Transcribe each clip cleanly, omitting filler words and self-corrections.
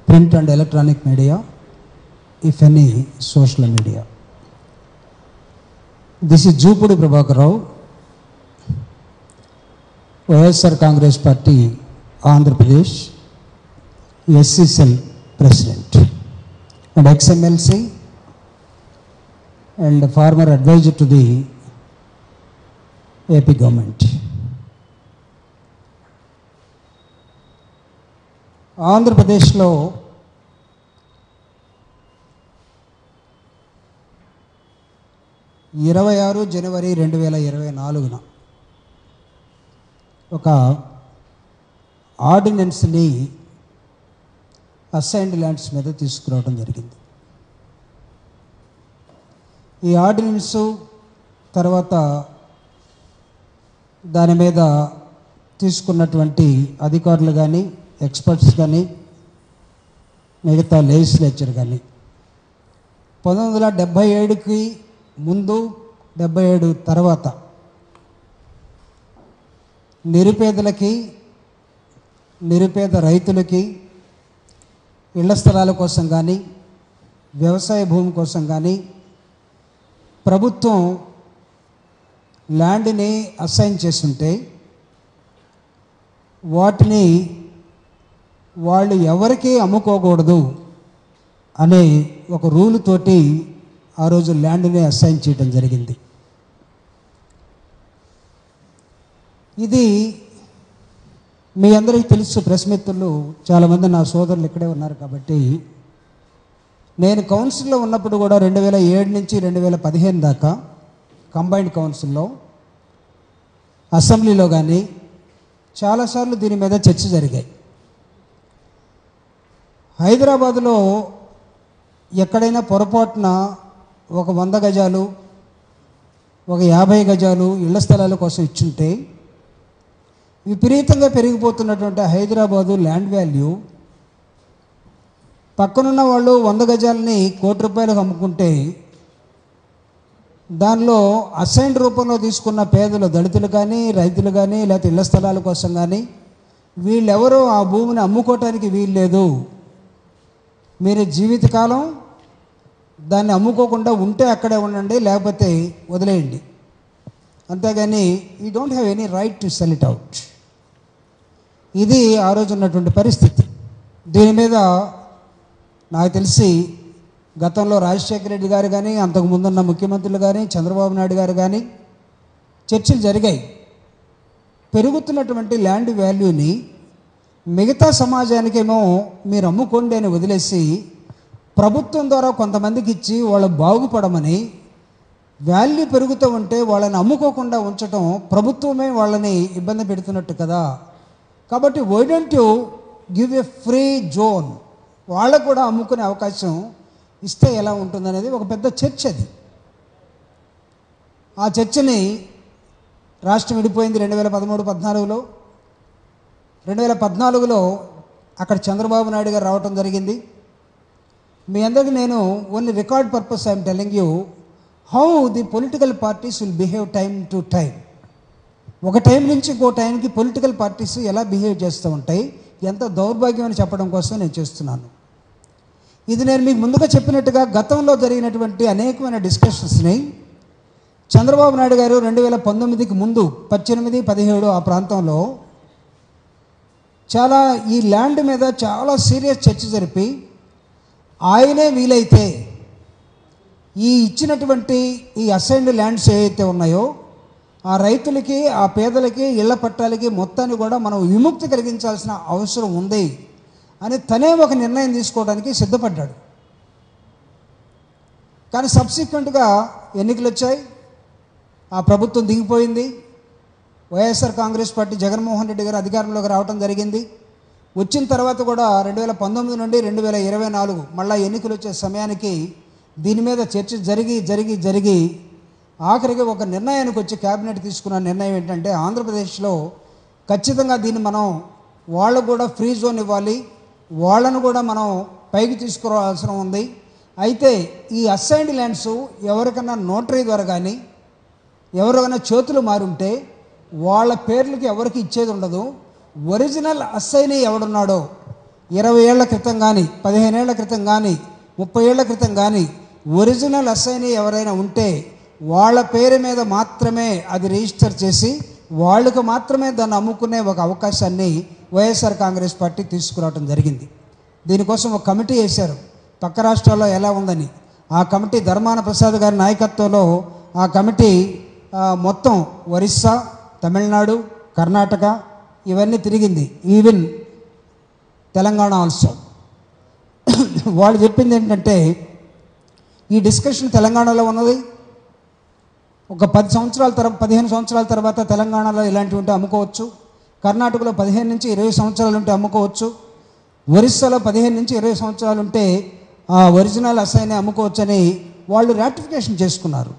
print and electronic media, if any social media. This is Jupudi Prabhakar Rao, YSR Congress Party, Andhra Pradesh, SC Cell President, and ex-MLC and former advisor to the AP government. ఆంధ్రప్రదేశ్లో జనవరి 2024 ఒక ఆర్డినెన్స్ని assigned lands మీద తీసుకురావడం జరిగింది. ఈ ordinance తర్వాత దాని మీద తీసుకున్నటువంటి అధికారులు కానీ ఎక్స్పర్ట్స్ కానీ మిగతా లెజిస్లేచర్ కానీ 1977కి ముందు 77 తర్వాత నిరుపేదలకి నిరుపేద రైతులకి ఇళ్ల స్థలాల కోసం కానీ వ్యవసాయ భూమి కోసం కానీ ప్రభుత్వం ల్యాండ్ని అసైన్ చేస్తుంటే వాటిని వాళ్ళు ఎవరికి అమ్ముకోకూడదు అనే ఒక రూల్ తోటి ఆ రోజు ల్యాండ్ని అసైన్ చేయడం జరిగింది. ఇది మీ అందరికీ తెలుసు. ప్రెస్ మిత్రులు చాలామంది నా సోదరులు ఇక్కడే ఉన్నారు కాబట్టి, నేను కౌన్సిల్లో ఉన్నప్పుడు కూడా 2007 నుంచి 2015 దాకా కంబైన్డ్ కౌన్సిల్లో అసెంబ్లీలో కానీ చాలాసార్లు దీని మీద చర్చ జరిగాయి. హైదరాబాదులో ఎక్కడైనా పొరపాటున ఒక 100 గజాలు ఒక 50 గజాలు ఇళ్ల స్థలాల కోసం ఇచ్చుంటే విపరీతంగా పెరిగిపోతున్నటువంటి హైదరాబాదు ల్యాండ్ వాల్యూ పక్కనున్న వాళ్ళు 100 గజాలని ₹1,00,00,000 అమ్ముకుంటే దానిలో అసైన్డ్ రూపంలో తీసుకున్న పేదలు, దళితులు కానీ రైతులు కానీ లేకపోతే ఇళ్ల స్థలాల కోసం కానీ వీళ్ళెవరూ ఆ భూమిని అమ్ముకోవటానికి వీలు లేదు, మీరు జీవితకాలం దాన్ని అమ్ముకోకుండా ఉంటే అక్కడే ఉండండి లేకపోతే వదిలేయండి, అంతేగాని you don't have any right to sell it out. ఇది ఆ రోజు ఉన్నటువంటి పరిస్థితి. దీని మీద నాకు తెలిసి గతంలో రాజశేఖర రెడ్డి గారు కానీ అంతకుముందున్న ముఖ్యమంత్రులు కానీ చంద్రబాబు నాయుడు గారు కానీ చర్చలు జరిగాయి. పెరుగుతున్నటువంటి ల్యాండ్ వాల్యూని మిగతా సమాజానికేమో మీరు అమ్ముకోండి అని వదిలేసి ప్రభుత్వం ద్వారా కొంతమందికి ఇచ్చి వాళ్ళు బాగుపడమని, వాల్యూ పెరుగుతూ ఉంటే వాళ్ళని అమ్ముకోకుండా ఉంచడం ప్రభుత్వమే వాళ్ళని ఇబ్బంది పెడుతున్నట్టు కదా. కాబట్టి why don't you give a free zone, వాళ్ళకు కూడా అమ్ముకునే అవకాశం ఇస్తే ఎలా ఉంటుందనేది ఒక పెద్ద చర్చ. అది ఆ చర్చని రాష్ట్రం విడిపోయింది 2013-14లో. 2014లో అక్కడ చంద్రబాబు నాయుడు గారు రావటం జరిగింది. మీ అందరికీ నేను only record purpose I'm telling you how the political parties will behave time to time. ఒక టైం నుంచి ఇంకో టైంకి పొలిటికల్ పార్టీస్ ఎలా బిహేవ్ చేస్తూ ఉంటాయి, ఎంత దౌర్భాగ్యం అని చెప్పడం కోసం నేను చేస్తున్నాను. ఇది నేను మీకు ముందుగా చెప్పినట్టుగా గతంలో జరిగినటువంటి అనేకమైన డిస్కషన్స్ని చంద్రబాబు నాయుడు గారు 2019కి ముందు 18-17 ఆ ప్రాంతంలో చాలా ఈ ల్యాండ్ మీద చాలా సీరియస్ చర్చ జరిపి ఆయనే వీలైతే ఈ ఇచ్చినటువంటి ఈ అసైన్డ్ ల్యాండ్స్ ఏవైతే ఉన్నాయో ఆ రైతులకి ఆ పేదలకి ఇళ్ల పట్టాలకి మొత్తాన్ని కూడా మనం విముక్తి కలిగించాల్సిన అవసరం ఉంది అని తనే ఒక నిర్ణయం తీసుకోవడానికి సిద్ధపడ్డాడు. కానీ సబ్సిక్వెంట్గా ఎన్నికలు వచ్చాయి, ఆ ప్రభుత్వం దిగిపోయింది. వైఎస్ఆర్ కాంగ్రెస్ పార్టీ జగన్మోహన్ రెడ్డి గారు అధికారంలోకి రావడం జరిగింది. వచ్చిన తర్వాత కూడా 2019 నుండి 2024 మళ్ళీ ఎన్నికలు వచ్చే సమయానికి దీని మీద చర్చ జరిగి ఆఖరికి ఒక నిర్ణయానికి వచ్చి క్యాబినెట్ తీసుకున్న నిర్ణయం ఏంటంటే ఆంధ్రప్రదేశ్లో ఖచ్చితంగా దీన్ని మనం వాళ్ళకు కూడా ఫ్రీ జోన్ ఇవ్వాలి, వాళ్ళను కూడా మనం పైకి తీసుకురావాల్సిన ఉంది. అయితే ఈ అసైన్డ్ ల్యాండ్స్ ఎవరికన్నా నోటరీ ద్వారా కానీ ఎవరికైనా చేతులు మారుంటే వాళ్ళ పేర్లకి ఎవరికి ఇచ్చేది ఉండదు. ఒరిజినల్ అసైనీ ఎవడున్నాడో 20 ఏళ్ల క్రితం కానీ 15 ఏళ్ల క్రితం కానీ 30 ఏళ్ల క్రితం కానీ ఒరిజినల్ అసైనీ ఎవరైనా ఉంటే వాళ్ళ పేరు మీద మాత్రమే అది రిజిస్టర్ చేసి వాళ్ళకు మాత్రమే దాన్ని అమ్ముకునే ఒక అవకాశాన్ని వైఎస్ఆర్ కాంగ్రెస్ పార్టీ తీసుకురావడం జరిగింది. దీనికోసం ఒక కమిటీ వేశారు, పక్క రాష్ట్రాల్లో ఎలా ఉందని. ఆ కమిటీ ధర్మాన ప్రసాద్ గారి నాయకత్వంలో ఆ కమిటీ మొత్తం ఒరిస్సా, తమిళనాడు, కర్ణాటక ఇవన్నీ తిరిగింది, ఈవెన్ తెలంగాణ ఆల్సో. వాళ్ళు చెప్పింది ఏంటంటే ఈ డిస్కషన్ తెలంగాణలో ఉన్నది, ఒక 15 సంవత్సరాల తర్వాత తెలంగాణలో ఇలాంటివి ఉంటే అమ్ముకోవచ్చు, కర్ణాటకలో 15 నుంచి 20 సంవత్సరాలు ఉంటే అమ్ముకోవచ్చు, ఒరిస్సాలో 15 నుంచి 20 సంవత్సరాలు ఉంటే ఒరిజినల్ అసైనే అమ్ముకోవచ్చని వాళ్ళు రాటిఫికేషన్ చేసుకున్నారు.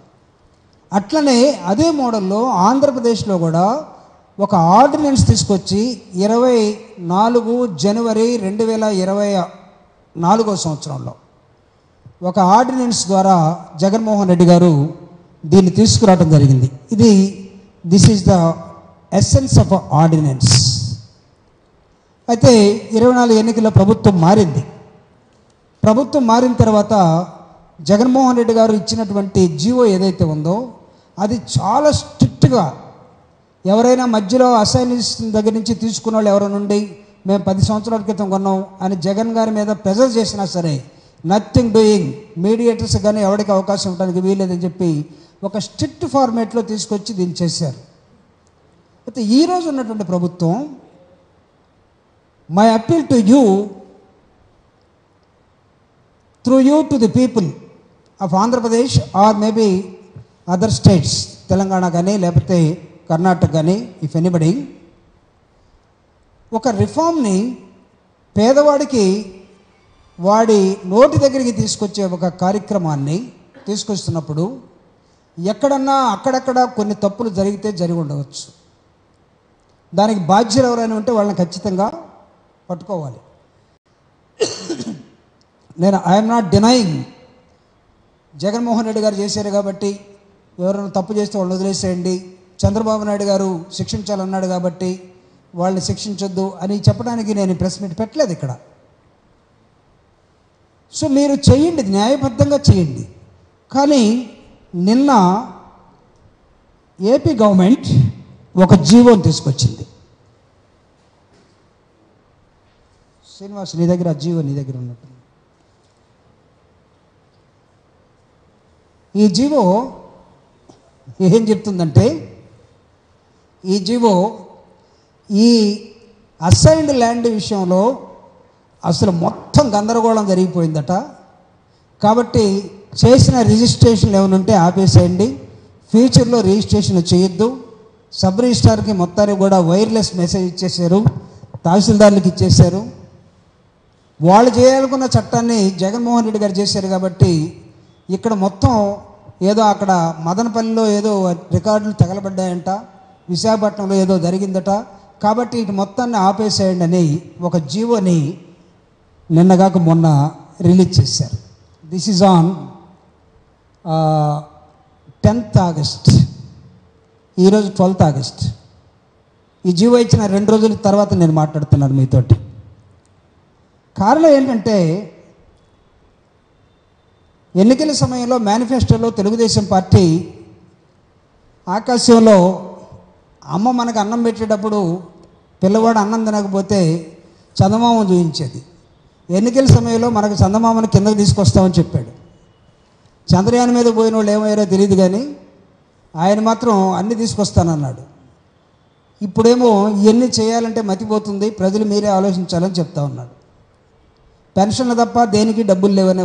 అట్లనే అదే మోడల్లో ఆంధ్రప్రదేశ్లో కూడా ఒక ఆర్డినెన్స్ తీసుకొచ్చి 24 జనవరి 2024 సంవత్సరంలో ఒక ఆర్డినెన్స్ ద్వారా జగన్మోహన్ రెడ్డి గారు దీన్ని తీసుకురావడం జరిగింది. This is the essence of ordinance. అయితే 24 ఎన్నికల్లో ప్రభుత్వం మారింది. ప్రభుత్వం మారిన తర్వాత జగన్మోహన్ రెడ్డి గారు ఇచ్చినటువంటి జీవో ఏదైతే ఉందో అది చాలా స్ట్రిక్ట్గా, ఎవరైనా మధ్యలో అసైనీస్ దగ్గర నుంచి తీసుకున్న వాళ్ళు ఎవరి నుండి మేము 10 సంవత్సరాల క్రితం కొన్నాం అని జగన్ గారి మీద ప్రెజర్ చేసినా సరే నథింగ్ డూయింగ్, మీడియేటర్స్ కానీ ఎవరికి అవకాశం ఇవ్వడానికి వీలేదని చెప్పి ఒక స్ట్రిక్ట్ ఫార్మేట్లో తీసుకొచ్చి దీన్ని చేశారు. అయితే ఈరోజు ఉన్నటువంటి ప్రభుత్వం, my appeal to you through you to the people of Andhra Pradesh or maybe other states, Telangana కానీ లేకపోతే కర్ణాటక కానీ, ఇఫ్ ఎనీబడి, ఒక రిఫార్మ్ని పేదవాడికి వాడి నోటి దగ్గరికి తీసుకొచ్చే ఒక కార్యక్రమాన్ని తీసుకొస్తున్నప్పుడు ఎక్కడన్నా అక్కడక్కడ కొన్ని తప్పులు జరిగి ఉండవచ్చు. దానికి బాధ్యులు ఎవరైనా ఉంటే వాళ్ళని ఖచ్చితంగా పట్టుకోవాలి. I'm not denying, Jaganmohan Reddy గారు చేశారు కాబట్టి ఎవరైనా తప్పు చేస్తే వాళ్ళని వదిలేసేయండి, చంద్రబాబు నాయుడు గారు శిక్షించాలన్నాడు కాబట్టి వాళ్ళని శిక్షించొద్దు అని చెప్పడానికి నేను ప్రెస్ మీట్ పెట్టలేదు ఇక్కడ. సో మీరు చేయండి, న్యాయబద్ధంగా చేయండి. కానీ నిన్న ఏపీ గవర్నమెంట్ ఒక జీవోని తీసుకొచ్చింది. శ్రీనివాస్, నీ దగ్గర ఆ జీవో నీ దగ్గర ఉన్నట్టు. ఈ జీవో ఏం చెప్తుందంటే, ఈ జీవో ఈ అసైన్డ్ ల్యాండ్ విషయంలో అసలు మొత్తం గందరగోళం జరిగిపోయిందట. కాబట్టి చేసిన రిజిస్ట్రేషన్లు ఏమైనా ఉంటే ఆపేసేయండి, ఫ్యూచర్లో రిజిస్ట్రేషన్ చేయొద్దు. సబ్ రిజిస్ట్రార్కి మొత్తానికి కూడా వైర్లెస్ మెసేజ్ ఇచ్చేశారు, తహసీల్దార్లకు ఇచ్చేశారు. వాళ్ళు చేయాలనుకున్న చట్టాన్ని జగన్మోహన్ రెడ్డి గారు చేశారు కాబట్టి ఇక్కడ మొత్తం ఏదో అక్కడ మదనపల్లిలో ఏదో రికార్డులు తగలబడ్డాయంట, విశాఖపట్నంలో ఏదో జరిగిందట, కాబట్టి ఇటు మొత్తాన్ని ఆపేసేయండి అని ఒక జీవోని నిన్నగాక మొన్న రిలీజ్ చేశారు. This is on 10th August, ఈరోజు 12th ఆగస్ట్. ఈ జీవో ఇచ్చిన 2 రోజుల తర్వాత నేను మాట్లాడుతున్నాను మీతోటి. కారణం ఏంటంటే, ఎన్నికల సమయంలో మేనిఫెస్టోలో తెలుగుదేశం పార్టీ ఆకాశంలో అమ్మ మనకు అన్నం పెట్టేటప్పుడు పిల్లవాడు అన్నం తినకపోతే చందమామ చూపించేది. ఎన్నికల సమయంలో మనకు చందమామను కిందకు తీసుకొస్తామని చెప్పాడు. చంద్రయాన్ మీద పోయిన వాళ్ళు ఏమయ్యారో తెలియదు కానీ ఆయన మాత్రం అన్నీ తీసుకొస్తానన్నాడు. ఇప్పుడేమో ఇవన్నీ చేయాలంటే మతిపోతుంది, ప్రజలు మీరే ఆలోచించాలని చెప్తా ఉన్నాడు. పెన్షన్లు తప్ప దేనికి డబ్బులు లేవనే